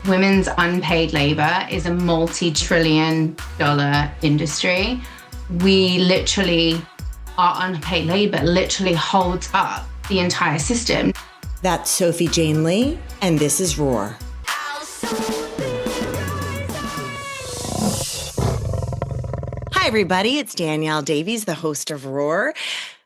women's unpaid labor is a multi-trillion-dollar industry. Our unpaid labor literally holds up the entire system. That's Sophie Jane Lee, and this is Roar. Hi, everybody. It's Danielle Davies, the host of Roar.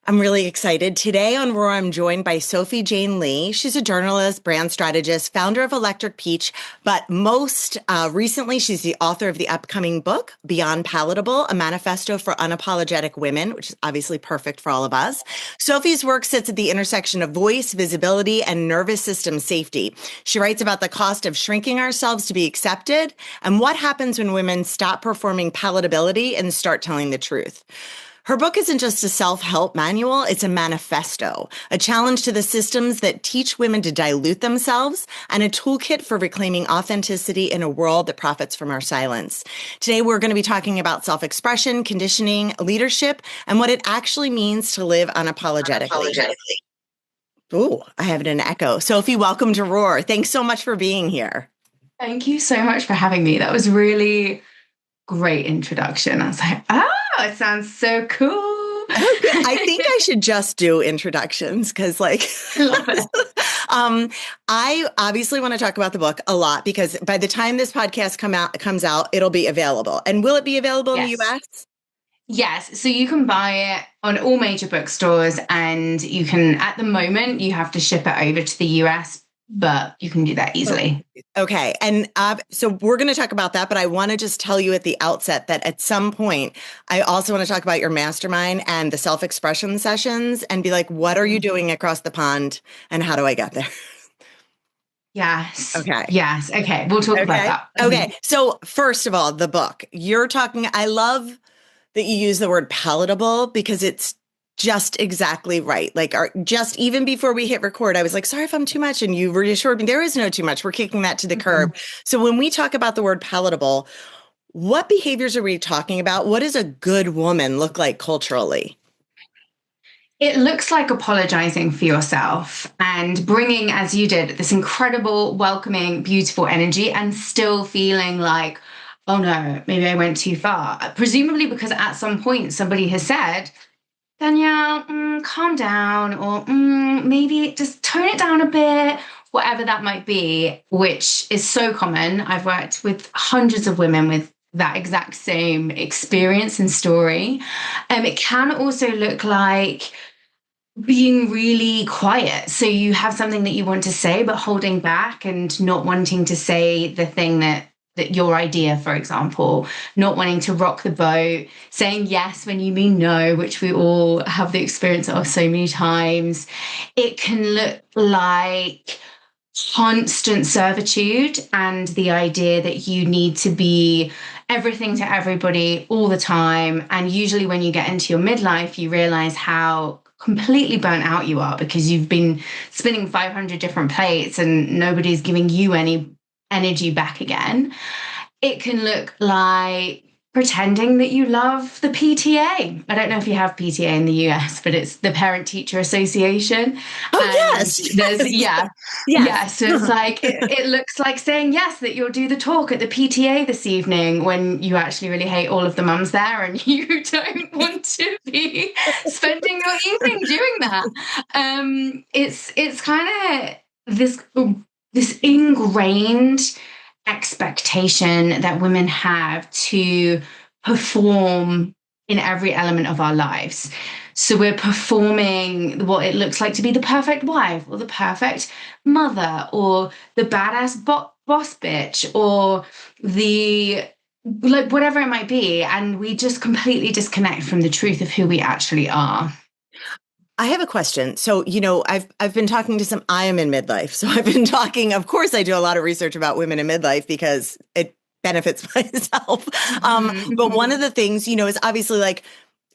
I'm really excited. Today on Roar, I'm joined by Sophie Jane Lee. She's a journalist, brand strategist, founder of Electric Peach, but most recently, she's the author of the upcoming book, Beyond Palatable, a manifesto for unapologetic women, which is obviously perfect for all of us. Sophie's work sits at the intersection of voice, visibility, and nervous system safety. She writes about the cost of shrinking ourselves to be accepted and what happens when women stop performing palatability and start telling the truth. Her book isn't just a self-help manual, it's a manifesto, a challenge to the systems that teach women to dilute themselves, and a toolkit for reclaiming authenticity in a world that profits from our silence. Today, we're going to be talking about self-expression, conditioning, leadership, and what it actually means to live unapologetically. Ooh, I have it in echo. Sophie, welcome to Roar. Thanks so much for being here. Thank you so much for having me. That was really great introduction. I was like, it sounds so cool. I think I should just do introductions because, I love it. I obviously want to talk about the book a lot because by the time this podcast comes out, it'll be available. And will it be available in the US? Yes. So you can buy it on all major bookstores, and you can, at the moment, you have to ship it over to the US. But you can do that easily. Okay. And so we're going to talk about that, but I want to just tell you at the outset that at some point, I also want to talk about your mastermind and the self-expression sessions and be like, what are you doing across the pond and how do I get there? Yes. Okay. Yes. Okay. We'll talk about that. Okay. So first of all, the book you're talking, I love that you use the word palatable because it's just exactly right. Just even before we hit record, I was like, sorry if I'm too much. And you reassured me there is no too much. We're kicking that to the curb. So when we talk about the word palatable, what behaviors are we talking about? What does a good woman look like culturally? It looks like apologizing for yourself and bringing, as you did, this incredible, welcoming, beautiful energy and still feeling like, oh no, maybe I went too far. Presumably because at some point somebody has said, Danielle, calm down, or maybe just tone it down a bit, whatever that might be, which is so common. I've worked with hundreds of women with that exact same experience and story. It can also look like being really quiet. So you have something that you want to say, but holding back and not wanting to say the thing that your idea, for example, not wanting to rock the boat, saying yes when you mean no, which we all have the experience of so many times. It can look like constant servitude and the idea that you need to be everything to everybody all the time. And usually when you get into your midlife, you realize how completely burnt out you are because you've been spinning 500 different plates and nobody's giving you any energy back again. It can look like pretending that you love the PTA. I don't know if you have PTA in the US, but it's the Parent Teacher Association. Oh, yes. So it's like, it looks like saying yes, that you'll do the talk at the PTA this evening when you actually really hate all of the mums there and you don't want to be spending your evening doing that. It's kind of this ingrained expectation that women have to perform in every element of our lives. So we're performing what it looks like to be the perfect wife or the perfect mother or the badass boss bitch or the whatever it might be. And we just completely disconnect from the truth of who we actually are. I have a question. So, I've been talking to I am in midlife. So I've been talking, of course, I do a lot of research about women in midlife because it benefits myself. But one of the things, is obviously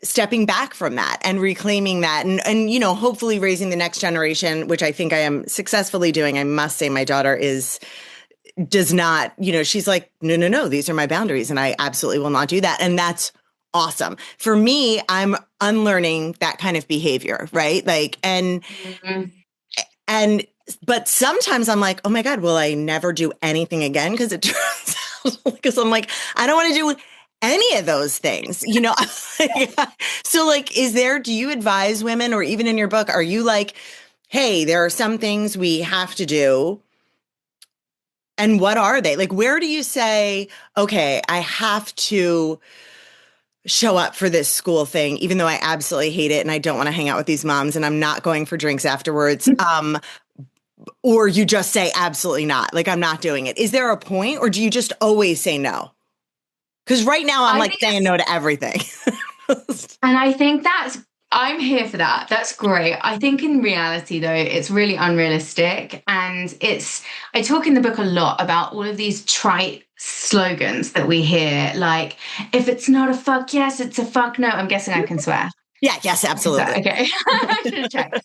stepping back from that and reclaiming that and hopefully raising the next generation, which I think I am successfully doing. I must say my daughter does not, she's like, no, these are my boundaries and I absolutely will not do that. And that's awesome. For me, I'm unlearning that kind of behavior, right? And But sometimes I'm like, oh my God, will I never do anything again? Because it turns out, because I'm like, I don't want to do any of those things, you know? So like, do you advise women, or even in your book, are you like, hey, there are some things we have to do? And what are they? Like, where do you say, okay, I have to show up for this school thing, even though I absolutely hate it and I don't want to hang out with these moms and I'm not going for drinks afterwards? Or you just say absolutely not, like I'm not doing it. Is there a point, or do you just always say no? Because right now I'm I like think saying no to everything. And I think I'm here for that. That's great. I think in reality, though, it's really unrealistic. And I talk in the book a lot about all of these trite slogans that we hear, like, if it's not a fuck yes, it's a fuck no. I'm guessing I can swear. Yeah, yes, Is that absolutely. okay? I should have checked.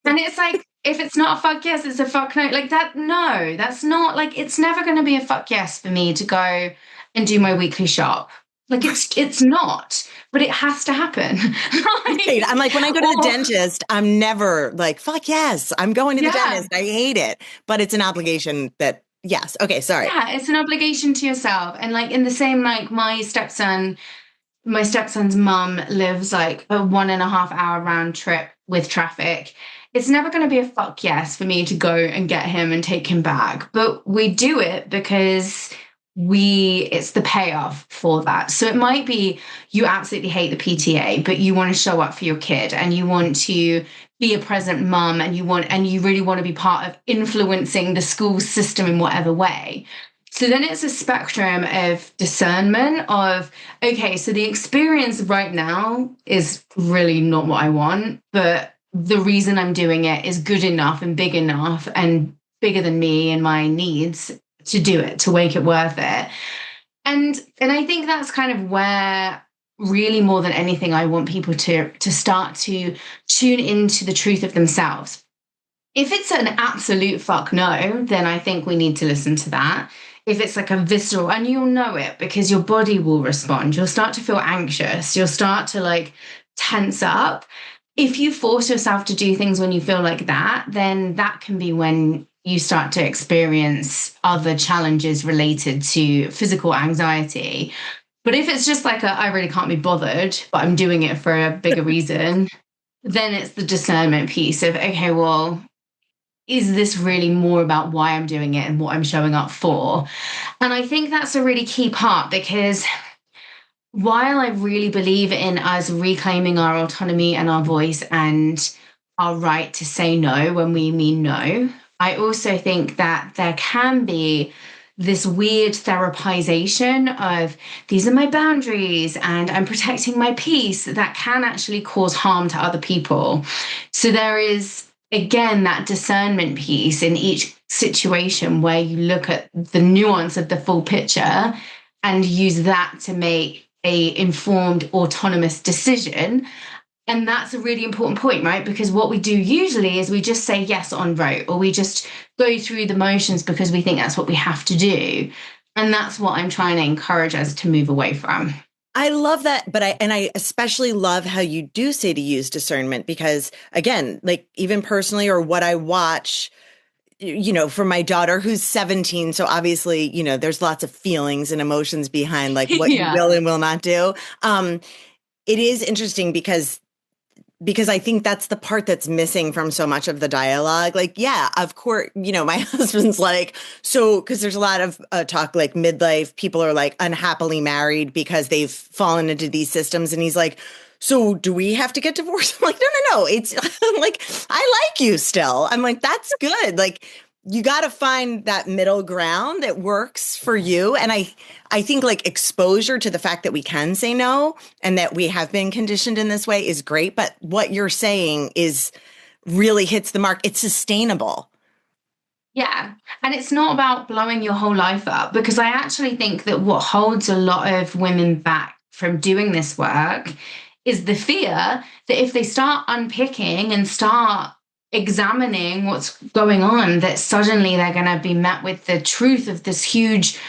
And it's like, if it's not a fuck yes, it's a fuck no. Like that, no, that's not like, it's never going to be a fuck yes for me to go and do my weekly shop. Like it's not, but it has to happen. Right. I'm like, when I go to the Or, dentist, I'm never like, fuck yes, I'm going to the yeah, dentist. I hate it. But it's an obligation that, yes. Okay, sorry. yeah, it's an obligation to yourself. And like in the same, like my stepson's mum lives like a 1.5 hour round trip with traffic. It's never going to be a fuck yes for me to go and get him and take him back. But we do it because it's the payoff for that. So it might be you absolutely hate the PTA, but you want to show up for your kid and you want to be a present mum and you really want to be part of influencing the school system in whatever way. So then it's a spectrum of discernment of, okay, so the experience right now is really not what I want, but the reason I'm doing it is good enough and big enough and bigger than me and my needs to do it, to make it worth it. And I think that's kind of where really more than anything I want people to start to tune into the truth of themselves. If it's an absolute fuck no, then I think we need to listen to that. If it's like a visceral, and you'll know it because your body will respond, you'll start to feel anxious, you'll start to like tense up. If you force yourself to do things when you feel like that, then that can be when you start to experience other challenges related to physical anxiety. But if it's just like I really can't be bothered, but I'm doing it for a bigger reason, then it's the discernment piece of, okay, well, is this really more about why I'm doing it and what I'm showing up for? And I think that's a really key part because while I really believe in us reclaiming our autonomy and our voice and our right to say no when we mean no, I also think that there can be this weird therapization of these are my boundaries and I'm protecting my peace that can actually cause harm to other people. So there is, again, that discernment piece in each situation where you look at the nuance of the full picture and use that to make a informed autonomous decision. And that's a really important point, right? Because what we do usually is we just say yes on rote, or we just go through the motions because we think that's what we have to do. And that's what I'm trying to encourage us to move away from. I love that, but I especially love how you do say to use discernment because, again, like even personally, or what I watch, you know, for my daughter who's 17, so obviously, you know, there's lots of feelings and emotions behind like what you Yeah. will and will not do. It is interesting because I think that's the part that's missing from so much of the dialogue. Like, yeah, of course, you know, my husband's like, so, because there's a lot of talk like midlife, people are like unhappily married because they've fallen into these systems. And he's like, so do we have to get divorced? I'm like, no. It's I'm like, I like you still. I'm like, that's good. Like, you got to find that middle ground that works for you. And I think like exposure to the fact that we can say no and that we have been conditioned in this way is great. But what you're saying is really hits the mark. It's sustainable. Yeah. And it's not about blowing your whole life up because I actually think that what holds a lot of women back from doing this work is the fear that if they start unpicking and start examining what's going on, that suddenly they're going to be met with the truth of this huge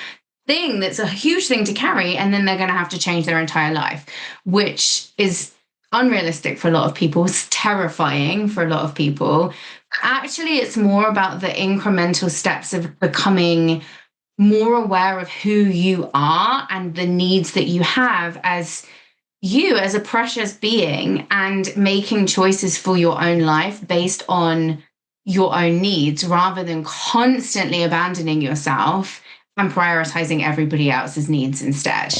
thing that's a huge thing to carry. And then they're going to have to change their entire life, which is unrealistic for a lot of people, it's terrifying for a lot of people. Actually, it's more about the incremental steps of becoming more aware of who you are and the needs that you have as you as a precious being, and making choices for your own life based on your own needs rather than constantly abandoning yourself and prioritizing everybody else's needs instead.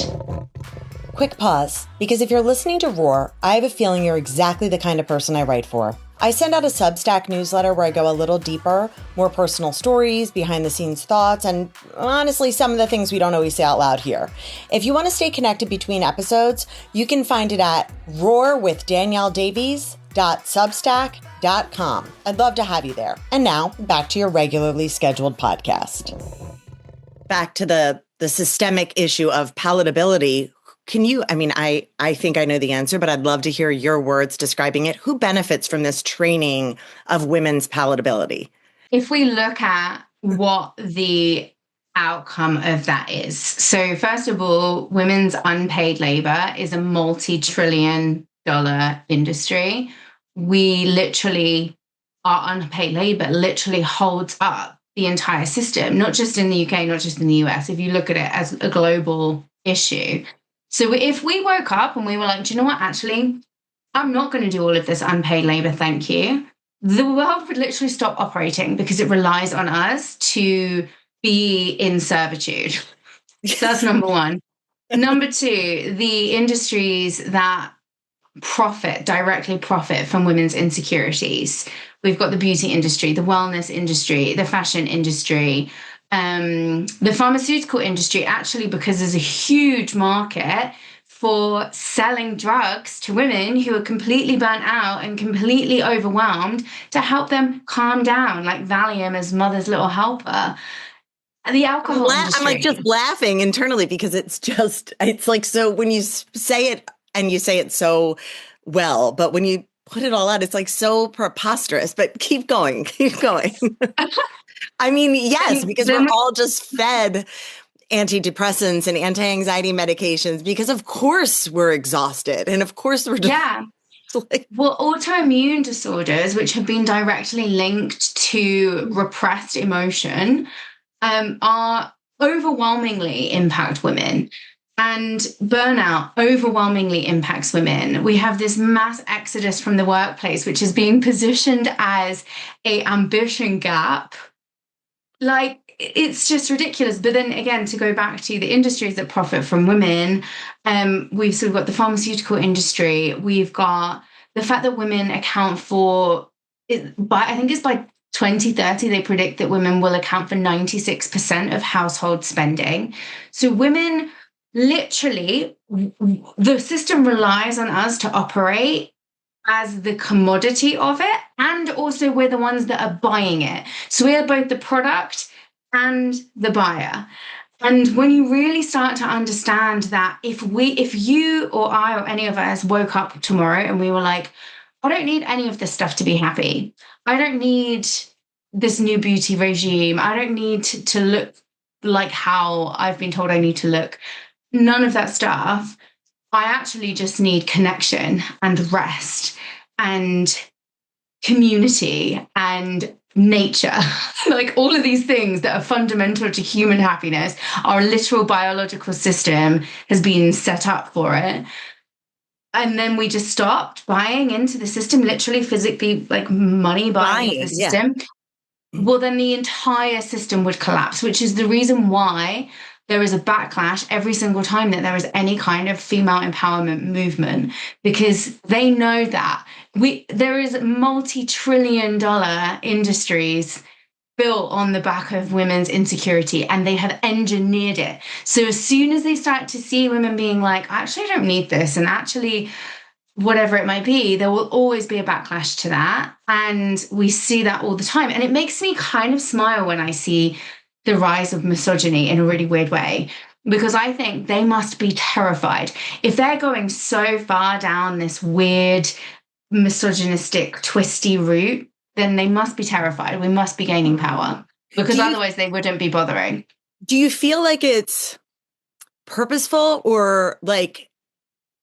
Quick pause, because if you're listening to Roar, I have a feeling you're exactly the kind of person I write for. I send out a Substack newsletter where I go a little deeper, more personal stories, behind the scenes thoughts, and honestly, some of the things we don't always say out loud here. If you want to stay connected between episodes, you can find it at roarwithdanielledavies.substack.com. I'd love to have you there. And now, back to your regularly scheduled podcast. Back to the systemic issue of palatability. Can you, I think I know the answer, but I'd love to hear your words describing it. Who benefits from this training of women's palatability? If we look at what the outcome of that is. So first of all, women's unpaid labor is a multi-trillion-dollar industry. We literally, our unpaid labor literally holds up the entire system, not just in the UK, not just in the US, if you look at it as a global issue. So if we woke up and we were like, do you know what, actually, I'm not going to do all of this unpaid labor, thank you, the world would literally stop operating because it relies on us to be in servitude. So that's number one. Number two, the industries that directly profit from women's insecurities. We've got the beauty industry, the wellness industry, the fashion industry, the pharmaceutical industry, actually, because there's a huge market for selling drugs to women who are completely burnt out and completely overwhelmed to help them calm down, like Valium as mother's little helper. The alcohol industry. I'm like just laughing internally because it's like, so when you say it and you say it so well, but when you put it all out, it's like so preposterous, but keep going. Yes, because we're all just fed antidepressants and anti-anxiety medications because of course we're exhausted. And of course we're just well, autoimmune disorders, which have been directly linked to repressed emotion, are overwhelmingly impact women. And burnout overwhelmingly impacts women. We have this mass exodus from the workplace, which is being positioned as an ambition gap. Like, it's just ridiculous. But then again, to go back to the industries that profit from women, we've sort of got the pharmaceutical industry. We've got the fact that women account for, I think it's by 2030, they predict that women will account for 96% of household spending. So women, literally, the system relies on us to operate as the commodity of it, and also we're the ones that are buying it. So we are both the product and the buyer. And when you really start to understand that if you or I or any of us woke up tomorrow and we were like, I don't need any of this stuff to be happy. I don't need this new beauty regime. I don't need to look like how I've been told I need to look. None of that stuff. I actually just need connection and rest and community and nature. Like, all of these things that are fundamental to human happiness, our literal biological system has been set up for it. And then we just stopped buying into the system, literally, physically, like money buying into the system. Yeah. Well, then the entire system would collapse, which is the reason why there is a backlash every single time that there is any kind of female empowerment movement, because they know that there is multi-trillion-dollar industries built on the back of women's insecurity, and they have engineered it. So as soon as they start to see women being like, actually, I don't need this, and actually, whatever it might be, there will always be a backlash to that. And we see that all the time. And it makes me kind of smile when I see the rise of misogyny in a really weird way, because I think they must be terrified. If they're going so far down this weird, misogynistic, twisty route, then they must be terrified. We must be gaining power, because otherwise they wouldn't be bothering. Do you feel like it's purposeful, or like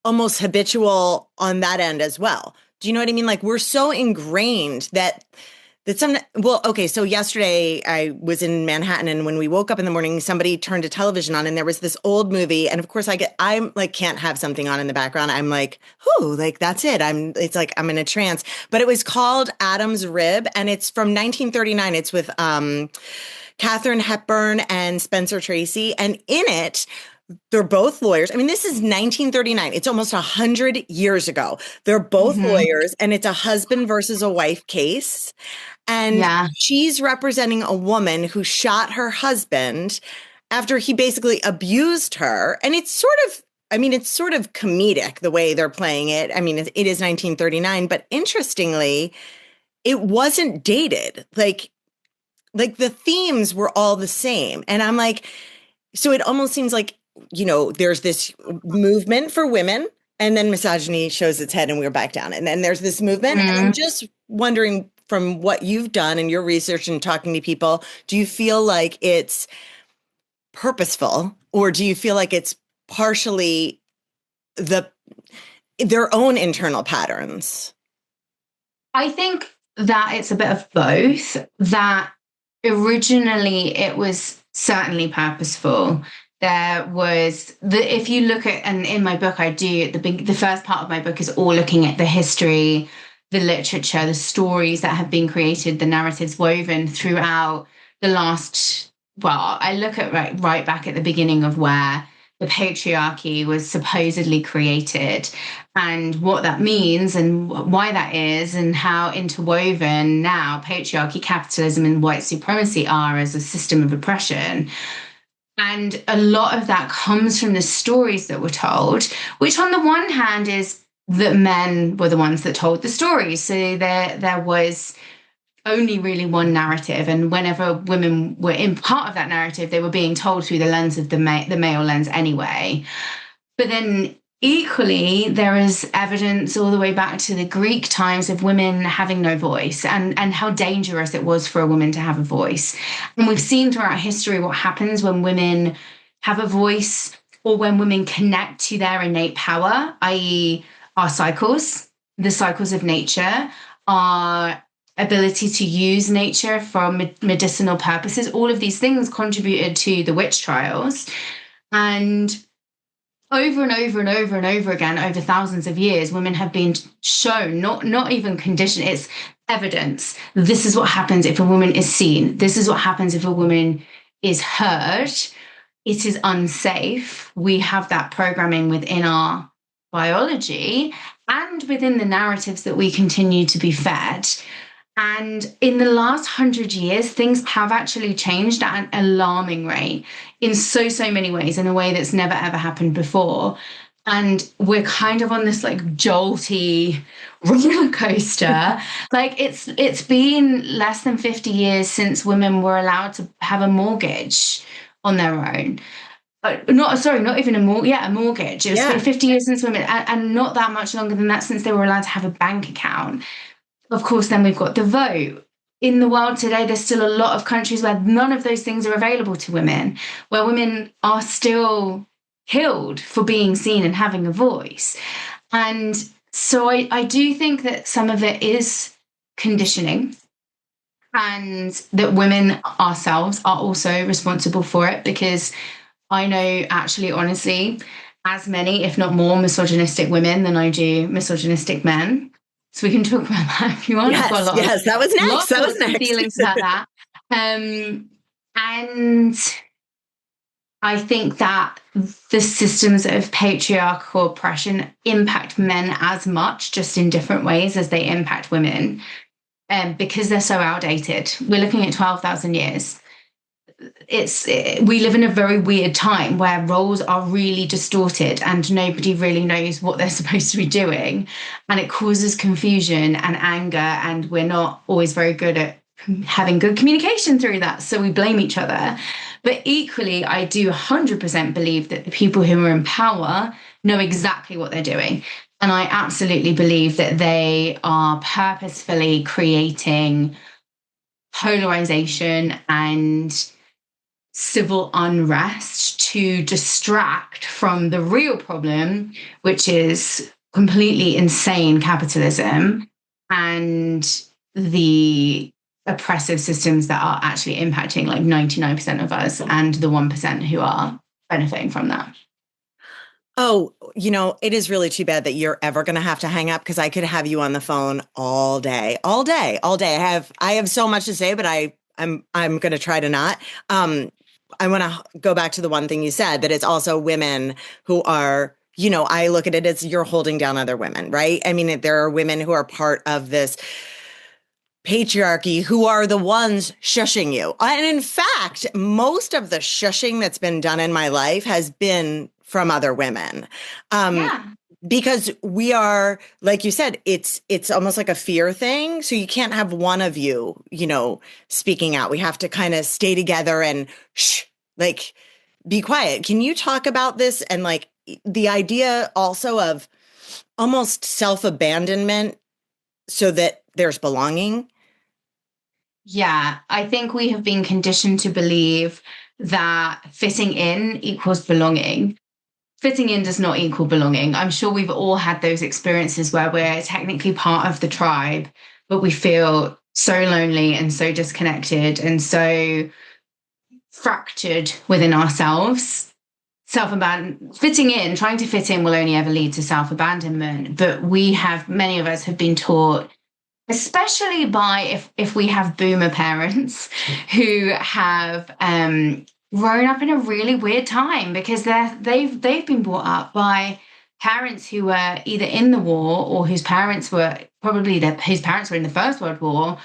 almost habitual on that end as well. Do you know what I mean? Like we're so ingrained okay, so yesterday I was in Manhattan and when we woke up in the morning, somebody turned a television on and there was this old movie. And of course I'm like, can't have something on in the background. I'm like, whoo, like that's it. It's like, I'm in a trance, but it was called Adam's Rib and it's from 1939. It's with, Katharine Hepburn and Spencer Tracy. And in it, they're both lawyers. I mean, this is 1939. It's almost 100 years ago. They're both lawyers and it's a husband versus a wife case. And she's representing a woman who shot her husband after he basically abused her. And it's sort of comedic the way they're playing it. I mean, it is 1939, but interestingly, it wasn't dated. Like the themes were all the same. And I'm like, so it almost seems like, there's this movement for women and then misogyny shows its head and we're back down. And then there's this movement. And I'm just wondering from what you've done in your research and talking to people, do you feel like it's purposeful or do you feel like it's partially their own internal patterns? I think that it's a bit of both. That originally it was certainly purposeful. There was if you look at, and in my book I do, the first part of my book is all looking at the history, the literature, the stories that have been created, the narratives woven throughout the last, I look at right back at the beginning of where the patriarchy was supposedly created and what that means and why that is and how interwoven now patriarchy, capitalism, and white supremacy are as a system of oppression. And a lot of that comes from the stories that were told, which on the one hand is that men were the ones that told the stories. So there was only really one narrative. And whenever women were in part of that narrative, they were being told through the lens of the male lens anyway. But then equally, there is evidence all the way back to the Greek times of women having no voice and how dangerous it was for a woman to have a voice. And we've seen throughout history what happens when women have a voice or when women connect to their innate power, i.e. our cycles, the cycles of nature, our ability to use nature for medicinal purposes. All of these things contributed to the witch trials. And over and over and over and over again, over thousands of years, women have been shown, not even conditioned, it's evidence. This is what happens if a woman is seen. This is what happens if a woman is heard. It is unsafe. We have that programming within our biology and within the narratives that we continue to be fed. And in the last 100 years, things have actually changed at an alarming rate in so many ways, in a way that's never, ever happened before. And we're kind of on this like jolty roller coaster. Like it's been less than 50 years since women were allowed to have a mortgage on their own. Not even a mortgage. It was 50 years since women, and not that much longer than that since they were allowed to have a bank account. Of course, then we've got the vote. In the world today, there's still a lot of countries where none of those things are available to women, where women are still killed for being seen and having a voice. And so I do think that some of it is conditioning and that women ourselves are also responsible for it, because I know actually, honestly, as many, if not more, misogynistic women than I do misogynistic men. So we can talk about that if you want. Yes, that was next. That was next. Feelings about that. And I think that the systems of patriarchal oppression impact men as much, just in different ways, as they impact women, because they're so outdated. We're looking at 12,000 years. We live in a very weird time where roles are really distorted and nobody really knows what they're supposed to be doing, and it causes confusion and anger, and we're not always very good at having good communication through that, so we blame each other. But equally, I do 100% believe that the people who are in power know exactly what they're doing, and I absolutely believe that they are purposefully creating polarization and civil unrest to distract from the real problem, which is completely insane capitalism and the oppressive systems that are actually impacting like 99% of us and the 1% who are benefiting from that. Oh, it is really too bad that you're ever going to have to hang up because I could have you on the phone all day, all day, all day. I have so much to say, but I'm going to try to not. I want to go back to the one thing you said, that it's also women who are, I look at it as you're holding down other women, right? I mean, there are women who are part of this patriarchy who are the ones shushing you. And in fact, most of the shushing that's been done in my life has been from other women. Yeah. Because we are, like you said, it's almost like a fear thing. So you can't have one of you, speaking out. We have to kind of stay together and be quiet. Can you talk about this and like the idea also of almost self-abandonment so that there's belonging? Yeah, I think we have been conditioned to believe that fitting in equals belonging. Fitting in does not equal belonging. I'm sure we've all had those experiences where we're technically part of the tribe, but we feel so lonely and so disconnected and so fractured within ourselves. Fitting in, trying to fit in will only ever lead to self-abandonment. But many of us have been taught, especially by if we have boomer parents who have grown up in a really weird time because they've been brought up by parents who were either in the war or whose parents were whose parents were in the First World War,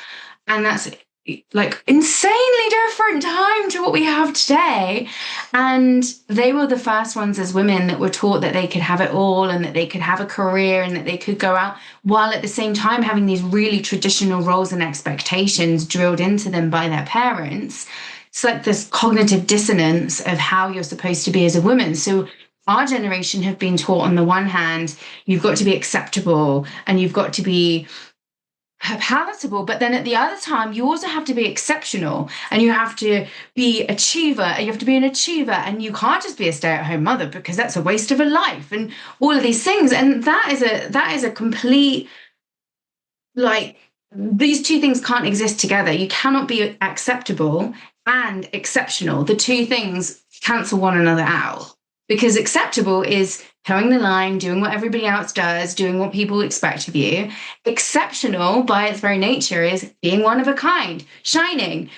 and that's like insanely different time to what we have today. And they were the first ones as women that were taught that they could have it all and that they could have a career and that they could go out, while at the same time having these really traditional roles and expectations drilled into them by their parents. It's like this cognitive dissonance of how you're supposed to be as a woman. So our generation have been taught, on the one hand, you've got to be acceptable and you've got to be palatable, but then at the other time you also have to be exceptional and you have to be you have to be an achiever, and you can't just be a stay-at-home mother because that's a waste of a life, and all of these things. And that is a complete, like, these two things can't exist together. You cannot be acceptable and exceptional. The two things cancel one another out, because acceptable is towing the line, doing what everybody else does, doing what people expect of you. Exceptional, by its very nature, is being one of a kind, shining.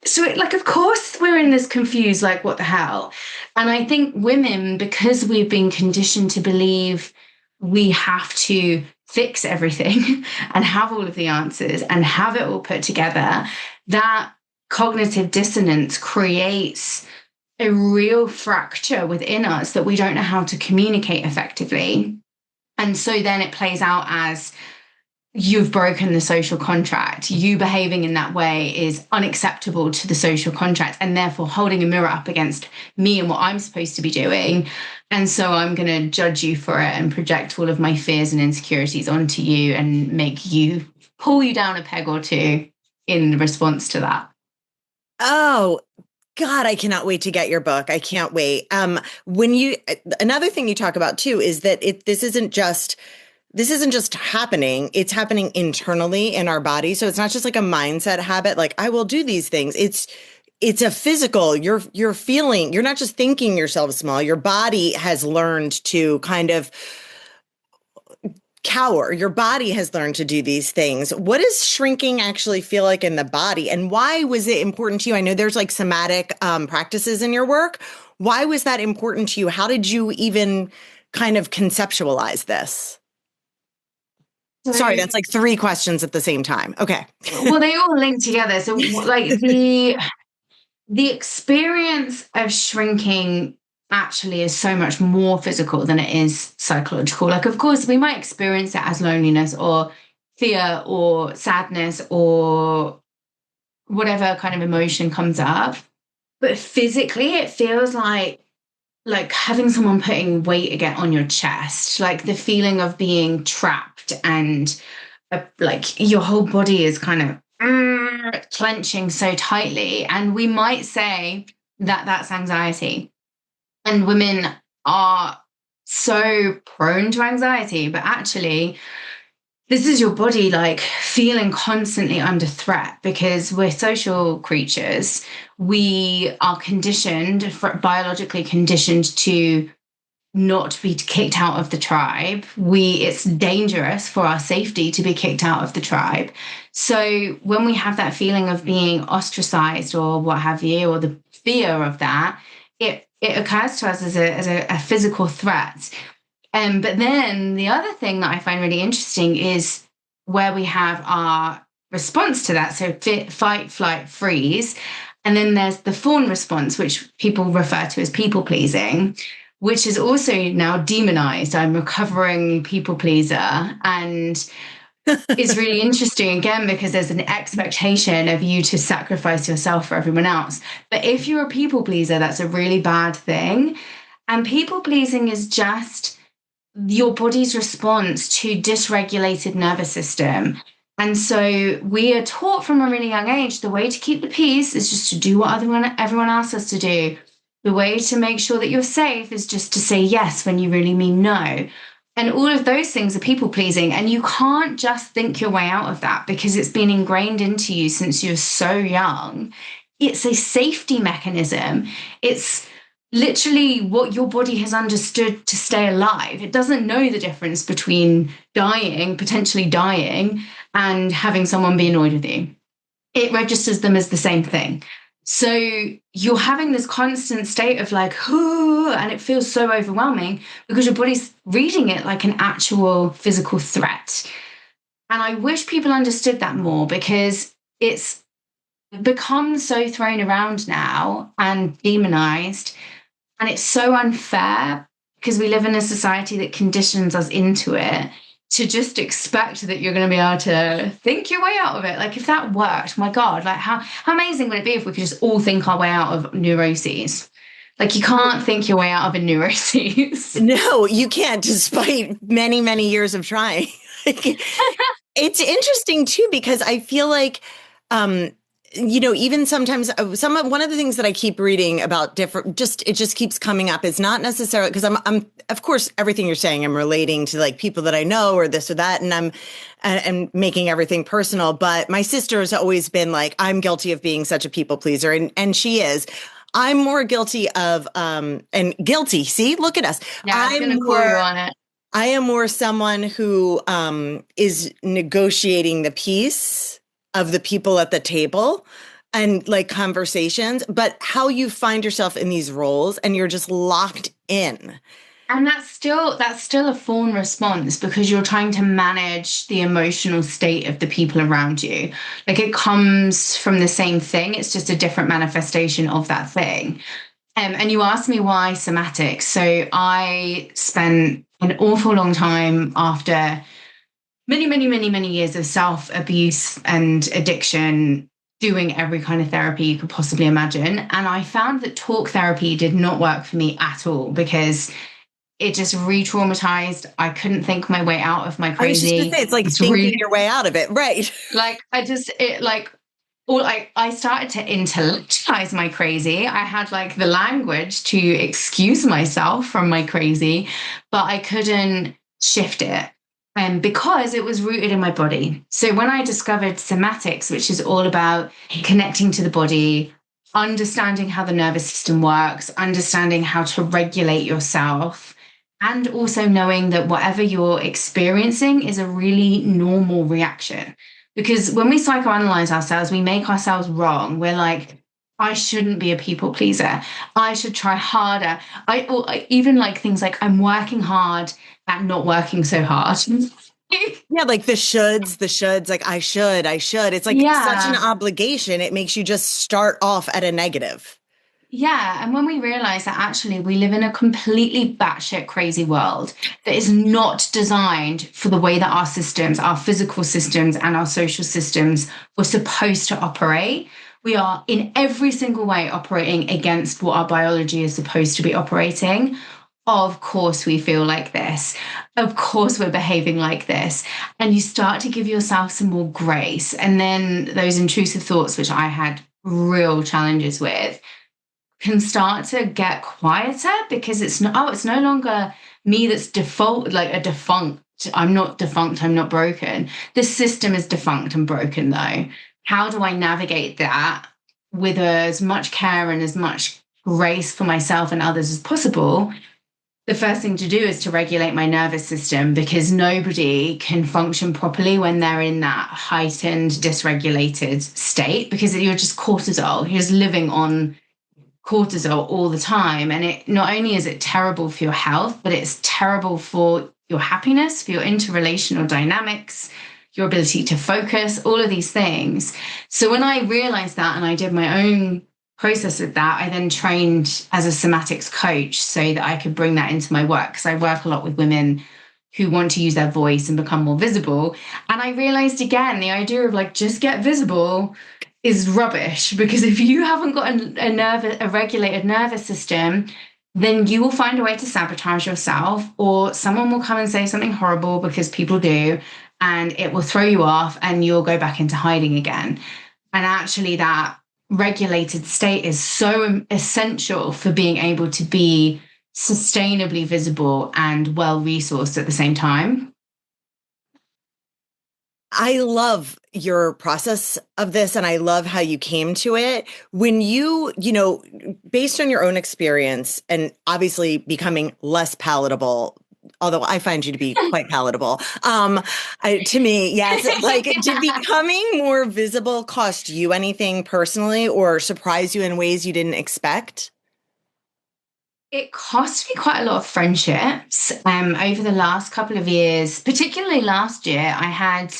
So, of course, we're in this confused, like, what the hell? And I think women, because we've been conditioned to believe we have to fix everything and have all of the answers and have it all put together, that cognitive dissonance creates a real fracture within us that we don't know how to communicate effectively. And so then it plays out as you've broken the social contract. You behaving in that way is unacceptable to the social contract, and therefore holding a mirror up against me and what I'm supposed to be doing. And so I'm going to judge you for it and project all of my fears and insecurities onto you and pull you down a peg or two in response to that. Oh, God, I cannot wait to get your book. I can't wait. Another thing you talk about too is that this isn't just happening. It's happening internally in our body. So it's not just like a mindset habit, like I will do these things. It's a physical, you're feeling, you're not just thinking yourself small. Your body has learned to kind of cower. Your body has learned to do these things. What does shrinking actually feel like in the body? And why was it important to you? I know there's like somatic practices in your work. Why was that important to you? How did you even kind of conceptualize this? Sorry, that's like three questions at the same time. Okay. Well, they all link together. So like the experience of shrinking actually is so much more physical than it is psychological. Like, of course, we might experience it as loneliness or fear or sadness or whatever kind of emotion comes up. But physically, it feels like having someone putting weight again on your chest, like the feeling of being trapped and like your whole body is kind of clenching so tightly. And we might say that that's anxiety. And women are so prone to anxiety, but actually, this is your body like feeling constantly under threat because we're social creatures. We are conditioned, biologically conditioned to not be kicked out of the tribe. It's dangerous for our safety to be kicked out of the tribe. So when we have that feeling of being ostracized or what have you, or the fear of that, it occurs to us as a physical threat. But then the other thing that I find really interesting is where we have our response to that. So fight, flight, freeze. And then there's the fawn response, which people refer to as people pleasing, which is also now demonized. I'm recovering people pleaser. And it's really interesting again because there's an expectation of you to sacrifice yourself for everyone else. But if you're a people pleaser, that's a really bad thing. And people pleasing is just your body's response to dysregulated nervous system. And so we are taught from a really young age the way to keep the peace is just to do what everyone else has to do. The way to make sure that you're safe is just to say yes when you really mean no. And all of those things are people pleasing. And you can't just think your way out of that because it's been ingrained into you since you're so young. It's a safety mechanism. It's literally what your body has understood to stay alive. It doesn't know the difference between potentially dying, and having someone be annoyed with you. It registers them as the same thing. So you're having this constant state of like, and it feels so overwhelming because your body's reading it like an actual physical threat. And I wish people understood that more because it's become so thrown around now and demonized. And it's so unfair because we live in a society that conditions us into it to just expect that you're going to be able to think your way out of it. Like if that worked, my God, like how amazing would it be if we could just all think our way out of neuroses? Like you can't think your way out of a neuroses. No, you can't, despite many, many years of trying. It's interesting too, because I feel like, even sometimes one of the things that I keep reading about it just keeps coming up is not necessarily because I'm of course everything you're saying I'm relating to like people that I know or this or that, and I'm making everything personal. But my sister has always been like, I'm guilty of being such a people pleaser, and she is. I'm more guilty of and guilty. See, look at us. Yeah, I was going to call you on it. I am more someone who is negotiating the peace of the people at the table and like conversations, but how you find yourself in these roles and you're just locked in. And that's still a fawn response because you're trying to manage the emotional state of the people around you. Like it comes from the same thing. It's just a different manifestation of that thing. And you asked me why somatic. So I spent an awful long time after many years of self-abuse and addiction doing every kind of therapy you could possibly imagine. And I found that talk therapy did not work for me at all because it just re-traumatized. I couldn't think my way out of my crazy. I was just gonna say, it's like thinking your way out of it. Right. I started to intellectualize my crazy. I had like the language to excuse myself from my crazy, but I couldn't shift it. Because it was rooted in my body. So when I discovered somatics, which is all about connecting to the body, understanding how the nervous system works, understanding how to regulate yourself, and also knowing that whatever you're experiencing is a really normal reaction. Because when we psychoanalyze ourselves, we make ourselves wrong. We're like, I shouldn't be a people pleaser. I should try harder. Even like things like I'm working hard at not working so hard. Yeah, like the shoulds, like I should. It's like such an obligation. It makes you just start off at a negative. Yeah. And when we realize that actually we live in a completely batshit crazy world that is not designed for the way that our systems, our physical systems and our social systems were supposed to operate. We are in every single way operating against what our biology is supposed to be operating. Of course, we feel like this. Of course, we're behaving like this. And you start to give yourself some more grace. And then those intrusive thoughts, which I had real challenges with, can start to get quieter because it's no longer me that's default, like a defunct. I'm not defunct, I'm not broken. The system is defunct and broken though. How do I navigate that with as much care and as much grace for myself and others as possible? The first thing to do is to regulate my nervous system because nobody can function properly when they're in that heightened, dysregulated state because you're just cortisol. You're just living on cortisol all the time. And it not only is it terrible for your health, but it's terrible for your happiness, for your interrelational dynamics, your ability to focus, all of these things. So when I realized that and I did my own process with that, I then trained as a somatics coach so that I could bring that into my work because I work a lot with women who want to use their voice and become more visible. And I realized again, the idea of like, just get visible is rubbish because if you haven't got a regulated nervous system, then you will find a way to sabotage yourself, or someone will come and say something horrible because people do, and it will throw you off and you'll go back into hiding again. And actually that regulated state is so essential for being able to be sustainably visible and well resourced at the same time. I love your process of this and I love how you came to it. When based on your own experience and obviously becoming less palatable, although I find you to be quite palatable, to me, yes, like did becoming more visible cost you anything personally or surprise you in ways you didn't expect? It cost me quite a lot of friendships over the last couple of years, particularly last year. I had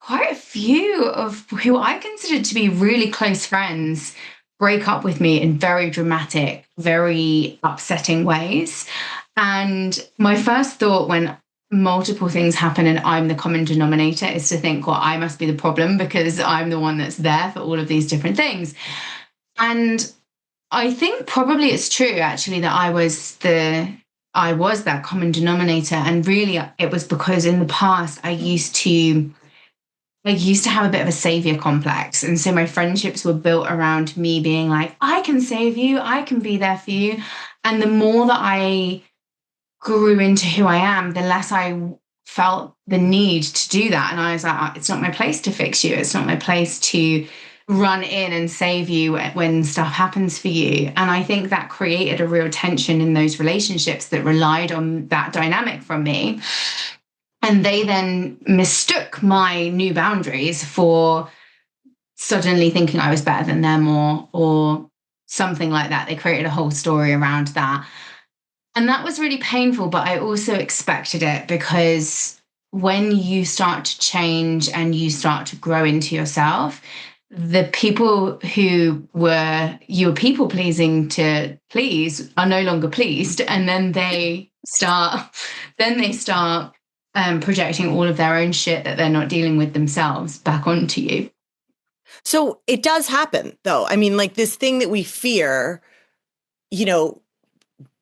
quite a few of who I considered to be really close friends break up with me in very dramatic, very upsetting ways. And my first thought when multiple things happen and I'm the common denominator is to think, well, I must be the problem because I'm the one that's there for all of these different things. And I think probably it's true actually that I was that common denominator. And really it was because in the past I used to have a bit of a savior complex. And so my friendships were built around me being like, I can save you, I can be there for you. And the more that I grew into who I am, the less I felt the need to do that. And I was like, it's not my place to fix you. It's not my place to run in and save you when stuff happens for you. And I think that created a real tension in those relationships that relied on that dynamic from me. And they then mistook my new boundaries for suddenly thinking I was better than them or something like that. They created a whole story around that. And that was really painful, but I also expected it because when you start to change and you start to grow into yourself, the people who you were people pleasing to please are no longer pleased. And then they start projecting all of their own shit that they're not dealing with themselves back onto you. So it does happen, though. I mean, like this thing that we fear,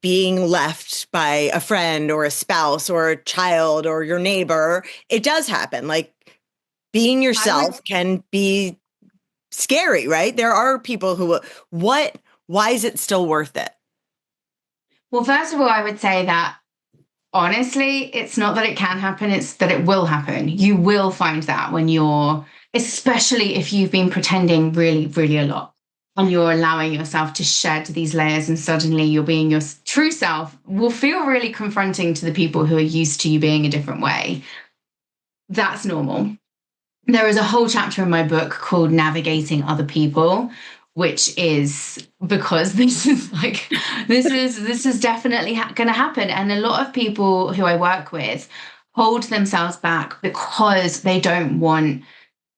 being left by a friend or a spouse or a child or your neighbor, it does happen. Like being yourself can be scary, right? There are people who, why is it still worth it? Well, first of all, I would say that honestly, it's not that it can happen, it's that it will happen. You will find that especially if you've been pretending really, really a lot and you're allowing yourself to shed these layers and suddenly you're being your true self, will feel really confronting to the people who are used to you being a different way. That's normal. There is a whole chapter in my book called Navigating Other People, which is because this is definitely going to happen. And a lot of people who I work with hold themselves back because they don't want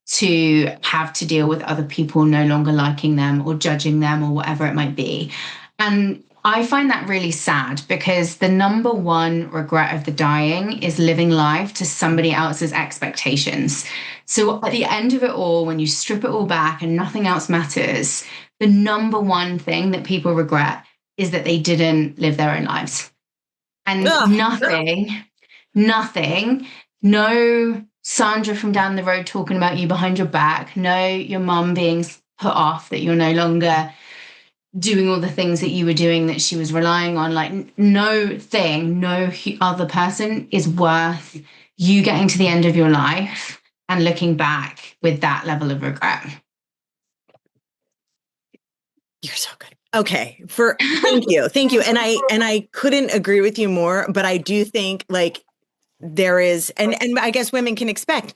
to have to deal with other people no longer liking them or judging them or whatever it might be. And I find that really sad because the number one regret of the dying is living life to somebody else's expectations. So at the end of it all, when you strip it all back and nothing else matters, the number one thing that people regret is that they didn't live their own lives. And nothing, no Sandra from down the road talking about you behind your back, no your mum being put off that you're no longer doing all the things that you were doing that she was relying on. Like no other person is worth you getting to the end of your life and looking back with that level of regret. You're so good. Okay. Thank you. Thank you. And I couldn't agree with you more, but I do think like there is, and I guess women can expect,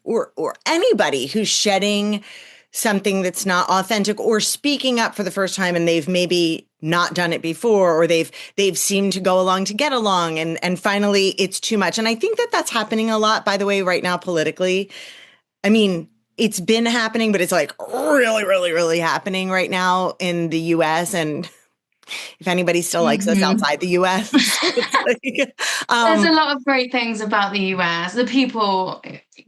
or anybody who's shedding something that's not authentic or speaking up for the first time and they've maybe not done it before, or they've seemed to go along to get along, and finally it's too much. And I think that that's happening a lot, by the way, right now politically. I mean, it's been happening, but it's like really, really, really happening right now in the US. And if anybody still likes us outside the US, there's a lot of great things about the US. The people,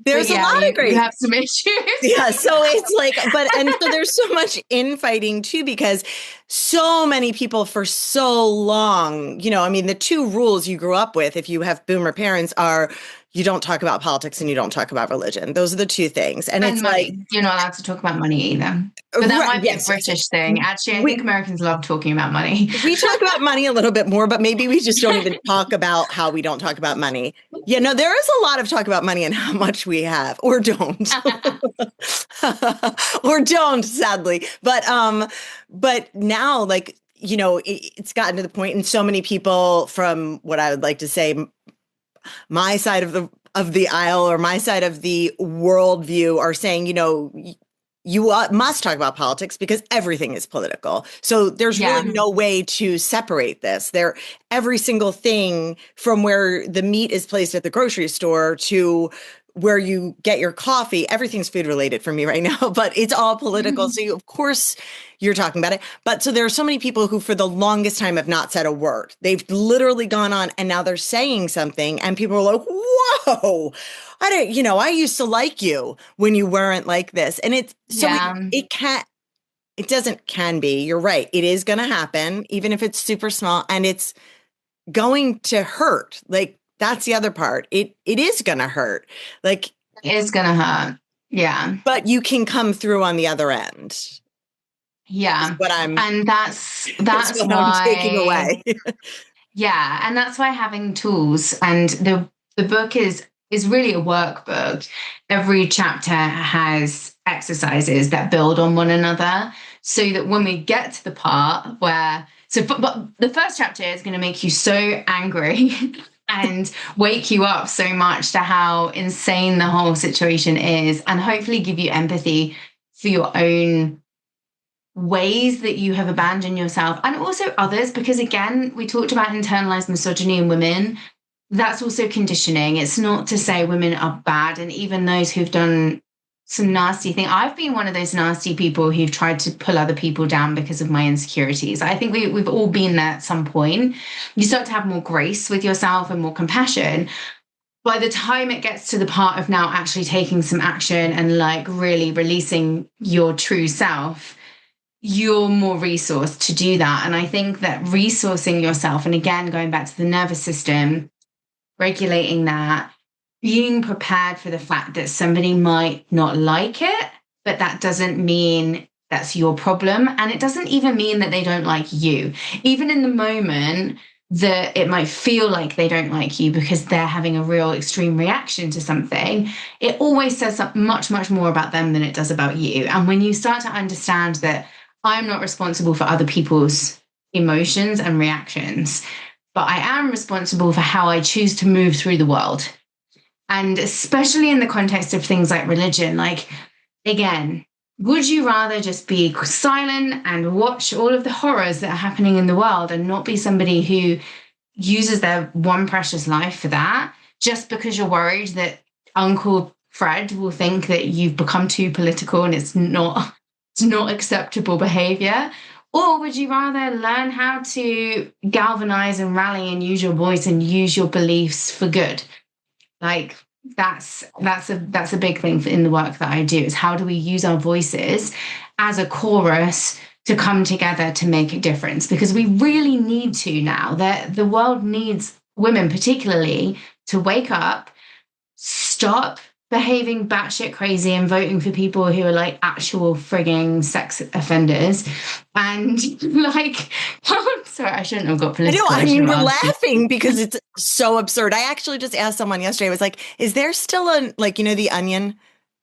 there's a lot of great. You have some issues. Yeah, so it's like, and so there's so much infighting too, because so many people for so long, I mean, the two rules you grew up with, if you have boomer parents, are you don't talk about politics and you don't talk about religion. Those are the two things. And it's money. like, you're not allowed to talk about money either. But that might be a British thing. Actually, I think Americans love talking about money. We talk about money a little bit more, but maybe we just don't even talk about how we don't talk about money. Yeah, no, there is a lot of talk about money and how much we have, or don't, or don't, sadly. But now, like, it's gotten to the point, and so many people from what I would like to say, my side of the aisle or my side of the worldview are saying, you must talk about politics because everything is political. So there's really no way to separate this. Every single thing from where the meat is placed at the grocery store to where you get your coffee, everything's food related for me right now, but it's all political. So of course you're talking about it. But so there are so many people who for the longest time have not said a word. They've literally gone on and now they're saying something and people are like, whoa, I used to like you when you weren't like this. And it can be, you're right. It is going to happen, even if it's super small, and it's going to hurt. Like, that's the other part. It is going to hurt. Like, it is going to hurt. Yeah. But you can come through on the other end. Yeah. And that's what I'm taking away. Yeah. And that's why having tools, and the book is really a workbook. Every chapter has exercises that build on one another so that when we get to the part where, but the first chapter is going to make you so angry and wake you up so much to how insane the whole situation is, and hopefully give you empathy for your own ways that you have abandoned yourself and also others. Because again, we talked about internalized misogyny in women. That's also conditioning. It's not to say women are bad, and even those who've done some nasty thing. I've been one of those nasty people who've tried to pull other people down because of my insecurities. I think we've all been there at some point. You start to have more grace with yourself and more compassion. By the time it gets to the part of now actually taking some action and like really releasing your true self, you're more resourced to do that. And I think that resourcing yourself, and again, going back to the nervous system, regulating that, being prepared for the fact that somebody might not like it, but that doesn't mean that's your problem. And it doesn't even mean that they don't like you. Even in the moment that it might feel like they don't like you because they're having a real extreme reaction to something, it always says much, much more about them than it does about you. And when you start to understand that I'm not responsible for other people's emotions and reactions, but I am responsible for how I choose to move through the world. And especially in the context of things like religion, like, again, would you rather just be silent and watch all of the horrors that are happening in the world and not be somebody who uses their one precious life for that, just because you're worried that Uncle Fred will think that you've become too political and it's not acceptable behavior? Or would you rather learn how to galvanize and rally and use your voice and use your beliefs for good? Like, that's a big thing in the work that I do, is how do we use our voices as a chorus to come together to make a difference? Because we really need to now. That the world needs women particularly to wake up, stop behaving batshit crazy and voting for people who are like actual frigging sex offenders. And like, sorry, I shouldn't have got I know. political. I I should mean, have we're asked you. laughing because it's so absurd. I actually just asked someone yesterday, I was like, is there still a, like, the Onion?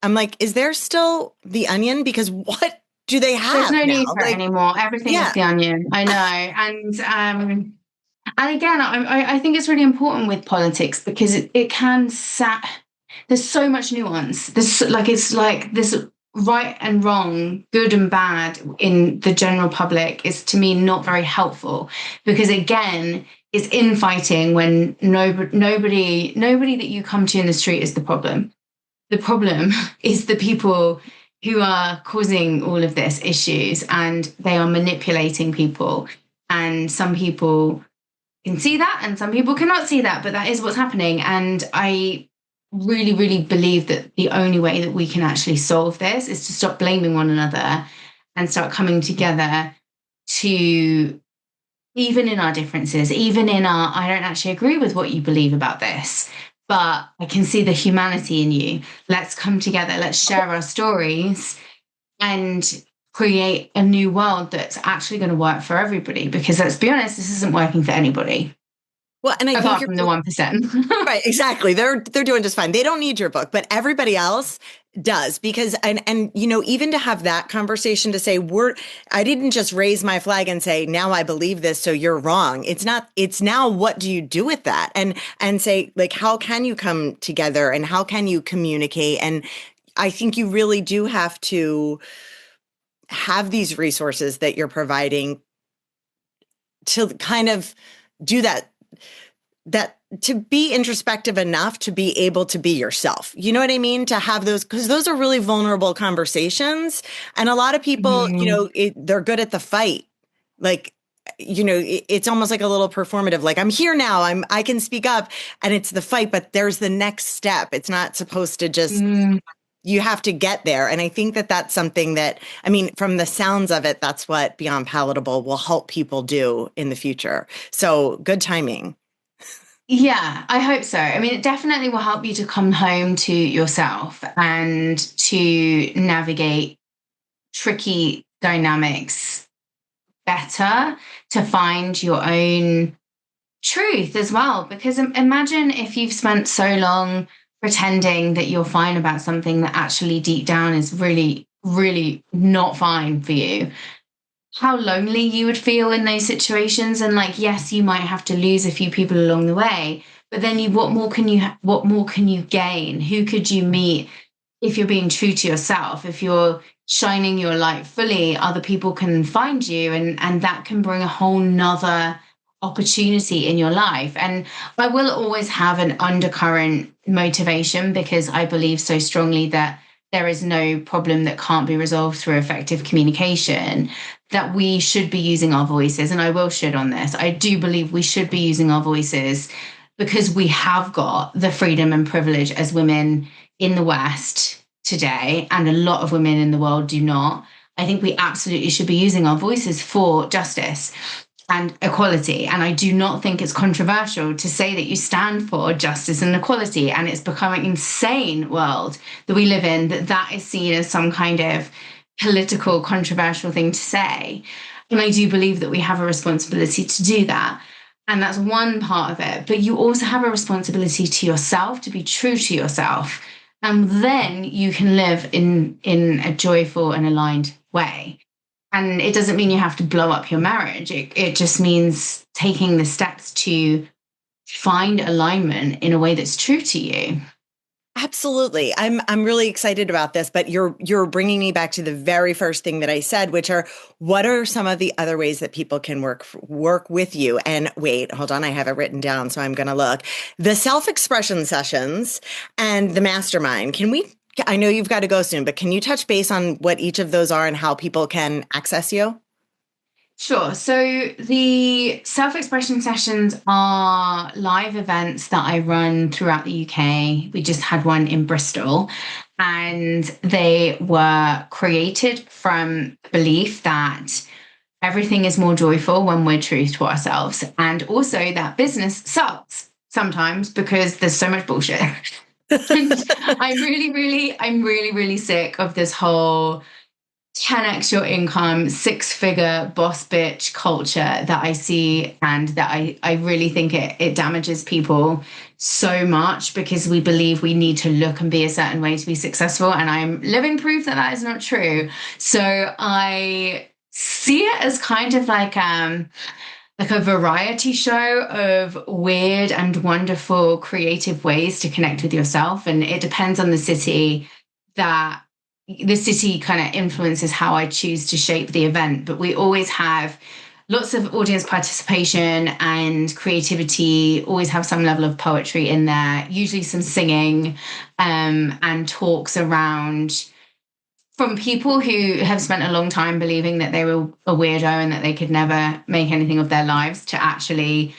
I'm like, is there still the Onion? Because what do they There's have no now? need for it Like, anymore. Everything is yeah. the Onion. I know. And again, I think it's really important with politics because it can there's so much nuance. It's like this right and wrong, good and bad in the general public is to me not very helpful because again, it's infighting when nobody that you come to in the street is the problem. The problem is the people who are causing all of this issues and they are manipulating people. And some people can see that and some people cannot see that, but that is what's happening. And I really, really believe that the only way that we can actually solve this is to stop blaming one another and start coming together to, even in our differences, even in our, I don't actually agree with what you believe about this, but I can see the humanity in you. Let's come together, let's share our stories and create a new world that's actually going to work for everybody. Because let's be honest, this isn't working for anybody Well, and I think apart you're from the 1%. right. Exactly. They're doing just fine. They don't need your book, but everybody else does because and even to have that conversation to say I didn't just raise my flag and say now I believe this so you're wrong. It's now what do you do with that and say like how can you come together and how can you communicate, and I think you really do have to have these resources that you're providing to kind of do that to be introspective enough to be able to be yourself. You know what I mean? To have those, because those are really vulnerable conversations. And a lot of people, Mm. they're good at the fight. Like, it's almost like a little performative, like I'm here now, I can speak up, and it's the fight, but there's the next step. It's not supposed to just, Mm. you have to get there. And I think that that's something that, I mean, from the sounds of it, that's what Beyond Palatable will help people do in the future. So good timing. Yeah, I hope so. I mean, it definitely will help you to come home to yourself and to navigate tricky dynamics better, to find your own truth as well. Because imagine if you've spent so long pretending that you're fine about something that actually deep down is really, really not fine for you. How lonely you would feel in those situations. And like, yes, you might have to lose a few people along the way, but then what more can you gain? Who could you meet if you're being true to yourself? If you're shining your light fully, other people can find you, and that can bring a whole nother opportunity in your life. And I will always have an undercurrent motivation because I believe so strongly that there is no problem that can't be resolved through effective communication, that we should be using our voices. And I will should on this. I do believe we should be using our voices because we have got the freedom and privilege as women in the West today, and a lot of women in the world do not. I think we absolutely should be using our voices for justice and equality. And I do not think it's controversial to say that you stand for justice and equality. And it's becoming insane world that we live in that is seen as some kind of political, controversial thing to say. And I do believe that we have a responsibility to do that. And that's one part of it. But you also have a responsibility to yourself, to be true to yourself. And then you can live in a joyful and aligned way. And it doesn't mean you have to blow up your marriage. It just means taking the steps to find alignment in a way that's true to you. Absolutely. I'm really excited about this, but you're bringing me back to the very first thing that I said, which are what are some of the other ways that people can work with you? And wait, hold on, I have it written down, so I'm going to look. The self-expression sessions and the mastermind. I know you've got to go soon, but can you touch base on what each of those are and how people can access you? Sure. So the self-expression sessions are live events that I run throughout the UK. We just had one in Bristol, and they were created from belief that everything is more joyful when we're true to ourselves, and also that business sucks sometimes because there's so much bullshit. And I'm really sick of this whole 10x your income, six-figure boss bitch culture that I see, and that I really think it damages people so much because we believe we need to look and be a certain way to be successful. And I'm living proof that that is not true. So I see it as kind of like a variety show of weird and wonderful creative ways to connect with yourself. And it depends on that the city kind of influences how I choose to shape the event. But we always have lots of audience participation and creativity, always have some level of poetry in there, usually some singing, and talks around from people who have spent a long time believing that they were a weirdo and that they could never make anything of their lives, to actually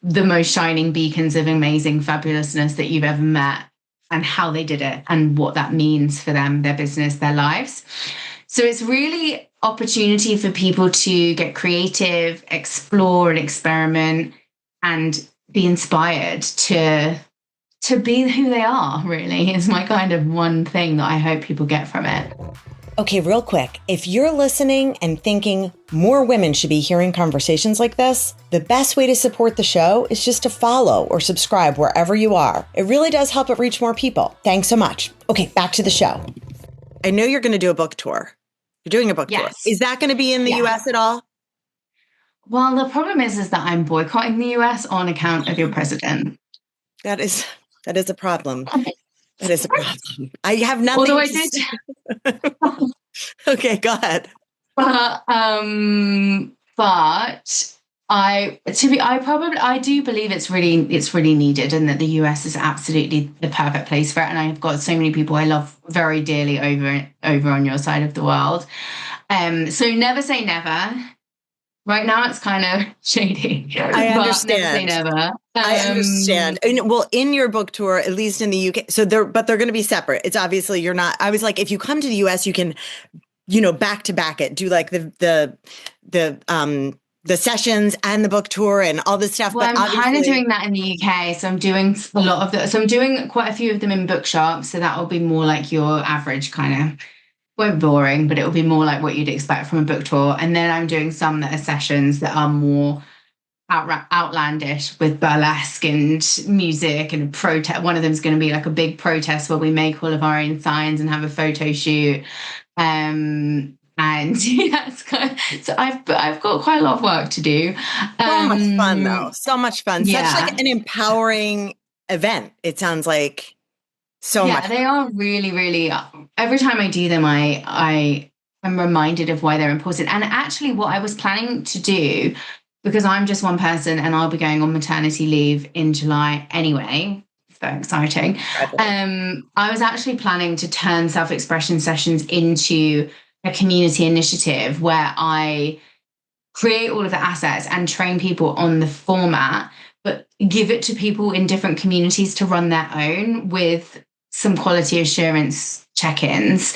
the most shining beacons of amazing fabulousness that you've ever met, and how they did it and what that means for them, their business, their lives. So it's really opportunity for people to get creative, explore and experiment, and be inspired to be who they are, really, is my kind of one thing that I hope people get from it. Okay, real quick. If you're listening and thinking more women should be hearing conversations like this, the best way to support the show is just to follow or subscribe wherever you are. It really does help it reach more people. Thanks so much. Okay, back to the show. I know you're going to do a book tour. You're doing a book tour. Is that going to be in the US at all? Well, the problem is that I'm boycotting the US on account of your president. That is a problem. That is a problem. I have nothing. Although I did. Okay, go ahead. But I do believe it's really needed, and that the US is absolutely the perfect place for it. And I've got so many people I love very dearly over on your side of the world. So never say never. Right now, it's kind of shady. I understand. Never say never. I understand. Well, in your book tour, at least in the UK, but they're going to be separate. It's obviously you're not. I was like, if you come to the US, you can, back to back it, do like the sessions and the book tour and all this stuff. Well, but I'm kind of doing that in the UK, so I'm doing a lot of so I'm doing quite a few of them in bookshops. So that will be more like your average kind of. Won't be boring, but it will be more like what you'd expect from a book tour. And then I'm doing some that are sessions that are more outlandish, with burlesque and music and protest. One of them is going to be like a big protest where we make all of our own signs and have a photo shoot. And yeah, so I've got quite a lot of work to do. So much fun though. So much fun. Yeah. Such like an empowering event. It sounds like. So much. They are really, really. Every time I do them, I am reminded of why they're important. And actually, what I was planning to do, because I'm just one person and I'll be going on maternity leave in July anyway. So exciting. I was actually planning to turn self-expression sessions into a community initiative where I create all of the assets and train people on the format, but give it to people in different communities to run their own with some quality assurance check-ins,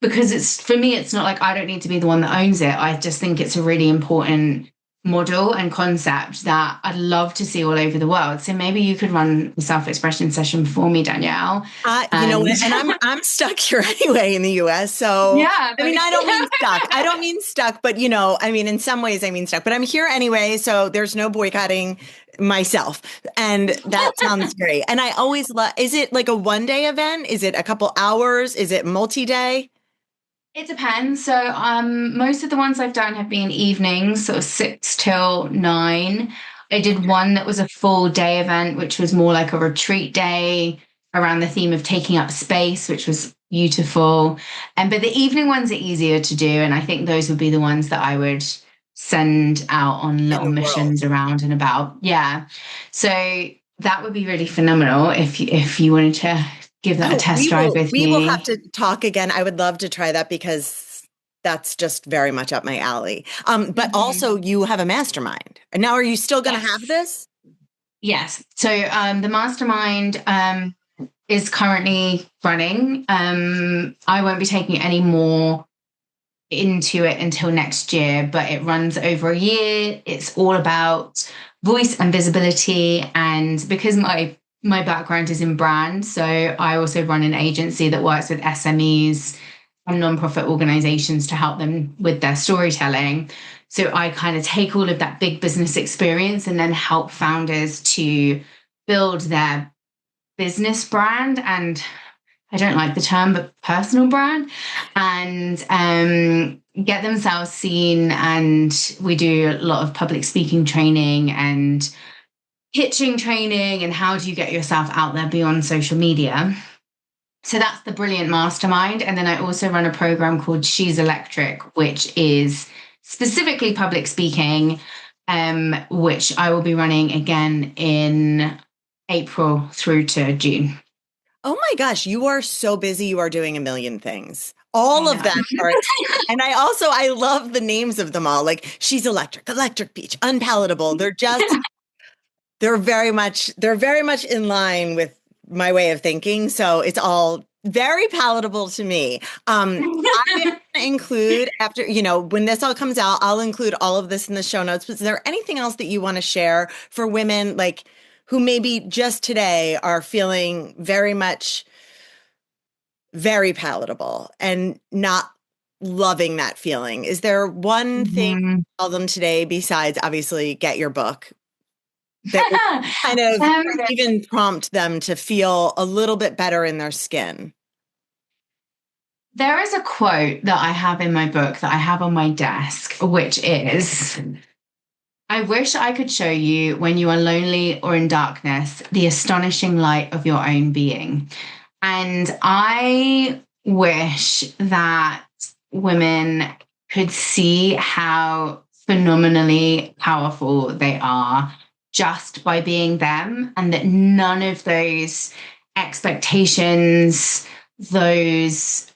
because for me, it's not like I don't need to be the one that owns it. I just think it's a really important model and concept that I'd love to see all over the world. So maybe you could run a self-expression session for me, Danielle. And I'm stuck here anyway in the US. So yeah, I mean, I don't mean stuck. I don't mean stuck, but in some ways I mean stuck, but I'm here anyway. So there's no boycotting myself. And that sounds great. And I always love, is it like a one-day event? Is it a couple hours? Is it multi-day? It depends. So most of the ones I've done have been evenings, sort of 6 till 9. I did one that was a full day event, which was more like a retreat day around the theme of taking up space, which was beautiful. But the evening ones are easier to do. And I think those would be the ones that I would send out on little missions around and about. Yeah. So that would be really phenomenal if you wanted to give that a test drive with me. We will have to talk again. I would love to try that because that's just very much up my alley. But also you have a mastermind. And now are you still going to have this? Yes. So the mastermind is currently running. I won't be taking any more into it until next year, but it runs over a year. It's all about voice and visibility. And because my my background is in brand. So I also run an agency that works with SMEs and nonprofit organizations to help them with their storytelling. So I kind of take all of that big business experience and then help founders to build their business brand and I don't like the term, but personal brand and get themselves seen. And we do a lot of public speaking training and pitching training and how do you get yourself out there beyond social media. So that's the Brilliant Mastermind. And then I also run a program called She's Electric, which is specifically public speaking, which I will be running again in April through to June. Oh my gosh, you are so busy. You are doing a million things. I All of them are, know. and I love the names of them all. Like She's Electric, Electric Beach, Unpalatable. They're very much in line with my way of thinking. So it's all very palatable to me. I am gonna include after, when this all comes out, I'll include all of this in the show notes. But is there anything else that you want to share for women like who maybe just today are feeling very much very palatable and not loving that feeling? Is there one thing Mhm. tell them today besides obviously get your book that would kind of um, even prompt them to feel a little bit better in their skin? there is a quote that I have in my book that I have on my desk, which is I wish I could show you when you are lonely or in darkness the astonishing light of your own being. And I wish that women could see how phenomenally powerful they are just by being them, and that none of those expectations, those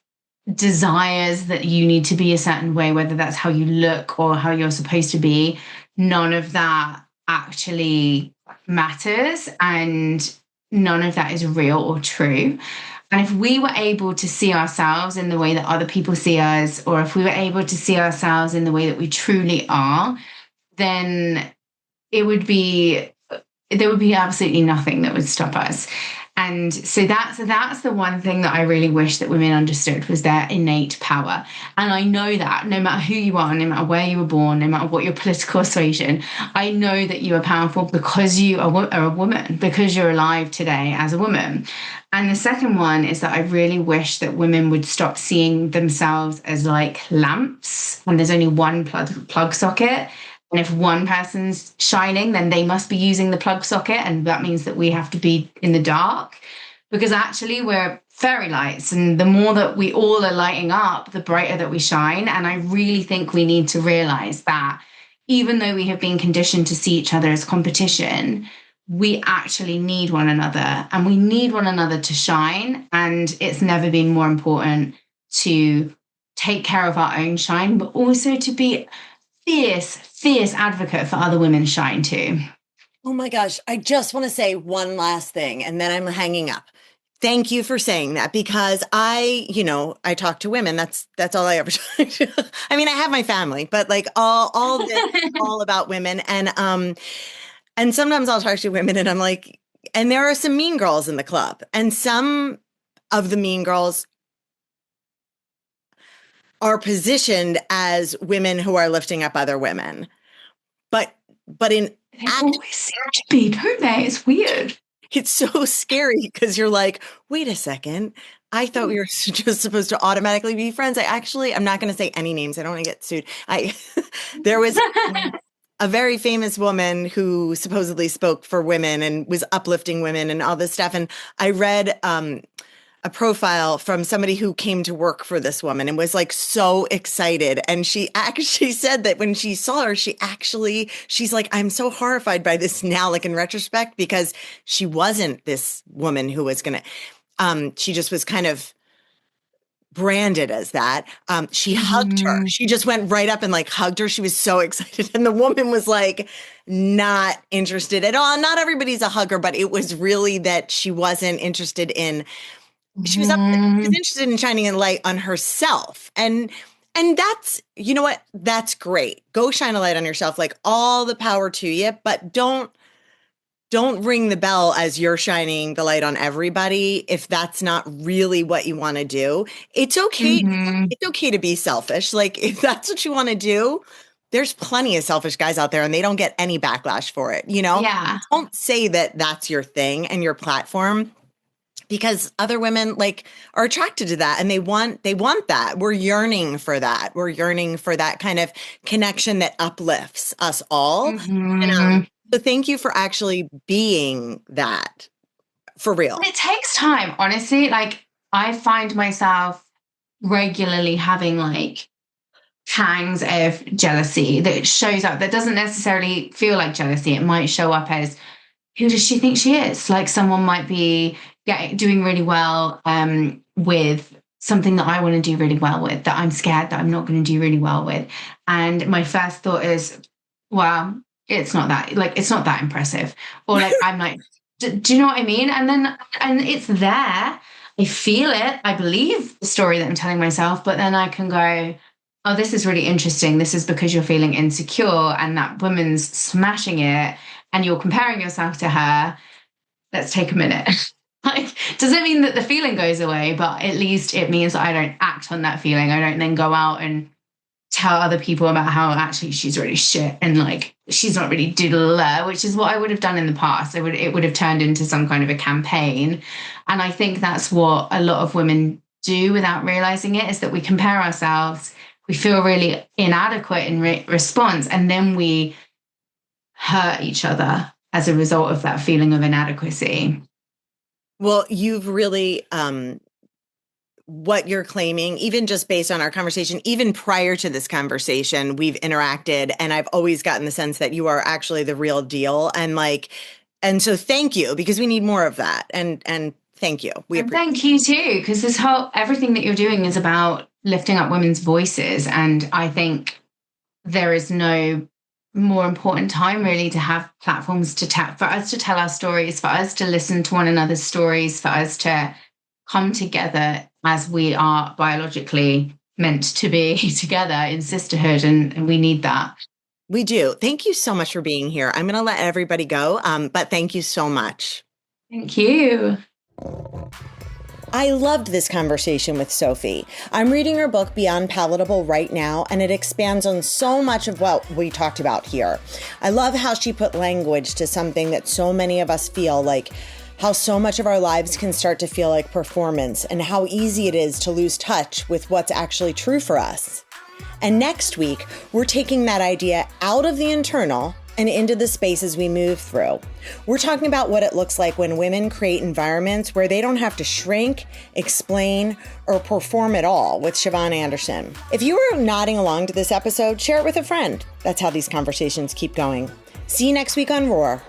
desires that you need to be a certain way, whether that's how you look or how you're supposed to be, none of that actually matters and none of that is real or true. And if we were able to see ourselves in the way that other people see us, or if we were able to see ourselves in the way that we truly are, then it would be there would be absolutely nothing that would stop us. And so that's the one thing that I really wish that women understood was their innate power. And I know that no matter who you are, no matter where you were born, no matter what your political persuasion, I know that you are powerful because you are a woman, because you're alive today as a woman. And the second one is that I really wish that women would stop seeing themselves as like lamps and there's only one plug socket. And if one person's shining, then they must be using the plug socket. And that means that we have to be in the dark because actually we're fairy lights. And the more that we all are lighting up, the brighter that we shine. And I really think we need to realize that even though we have been conditioned to see each other as competition, we actually need one another and we need one another to shine. And it's never been more important to take care of our own shine, but also to be fierce advocate for other women's shine too. Oh my gosh, I just want to say one last thing and then I'm hanging up. Thank you for saying that because I talk to women. That's all I ever talk to. I mean, I have my family, but like all this is all about women. And sometimes I'll talk to women and I'm like, and there are some mean girls in the club. And some of the mean girls are positioned as women who are lifting up other women. But in They always seem to be, don't they? It's weird. it's so scary because you're like, wait a second. I thought we were just supposed to automatically be friends. I'm not going to say any names. I don't want to get sued. There was a very famous woman who supposedly spoke for women and was uplifting women and all this stuff. And I read a profile from somebody who came to work for this woman and was like so excited. And she actually said that when she saw her, she's like, I'm so horrified by this now, like in retrospect, because she wasn't this woman who was going to, she just was kind of branded as that. She hugged her. She just went right up and like hugged her. She was so excited. And the woman was like, not interested at all. Not everybody's a hugger, but it was really that she wasn't interested in she was interested in shining a light on herself. And that's, you know what? That's great. Go shine a light on yourself, like all the power to you, but don't don't ring the bell as you're shining the light on everybody if that's not really what you want to do. It's okay. Mm-hmm. It's okay to be selfish. Like if that's what you want to do, there's plenty of selfish guys out there and they don't get any backlash for it. Yeah. Don't say that that's your thing and your platform, because other women like are attracted to that and they want that. We're yearning for that. We're yearning for that kind of connection that uplifts us all. And Mm-hmm. so thank you for actually being that for real. It takes time, honestly. Like I find myself regularly having like pangs of jealousy that shows up, that doesn't necessarily feel like jealousy. It might show up as, who does she think she is? Like someone might be doing really well with something that I want to do really well with, that I'm scared that I'm not going to do really well with. And my first thought is, well, it's not that impressive. Or like, I'm like, do you know what I mean? And it's there. I feel it. I believe the story that I'm telling myself, but then I can go, oh, this is really interesting. This is because you're feeling insecure and that woman's smashing it and you're comparing yourself to her. Let's take a minute. Like, doesn't mean that the feeling goes away, but at least it means that I don't act on that feeling. I don't then go out and tell other people about how actually she's really shit and like she's not really doodle, which is what I would have done in the past. It would have turned into some kind of a campaign. And I think that's what a lot of women do without realizing it, is that we compare ourselves, we feel really inadequate in response, and then we hurt each other as a result of that feeling of inadequacy. Well, you've really, what you're claiming, even just based on our conversation, even prior to this conversation, we've interacted and I've always gotten the sense that you are actually the real deal. And so thank you, because we need more of that. And thank you. Thank you too, because everything that you're doing is about lifting up women's voices. And I think there is no more important time really to have platforms for us to tell our stories, for us to listen to one another's stories, for us to come together as we are biologically meant to be together in sisterhood. And we need that. We do. Thank you so much for being here. I'm going to let everybody go, but thank you so much. Thank you. I loved this conversation with Sophie. I'm reading her book, Beyond Palatable, right now, and it expands on so much of what we talked about here. I love how she put language to something that so many of us feel, like how so much of our lives can start to feel like performance and how easy it is to lose touch with what's actually true for us. And next week, we're taking that idea out of the internal and into the spaces we move through. We're talking about what it looks like when women create environments where they don't have to shrink, explain, or perform at all with Siobhan Anderson. If you were nodding along to this episode, share it with a friend. That's how these conversations keep going. See you next week on Roar.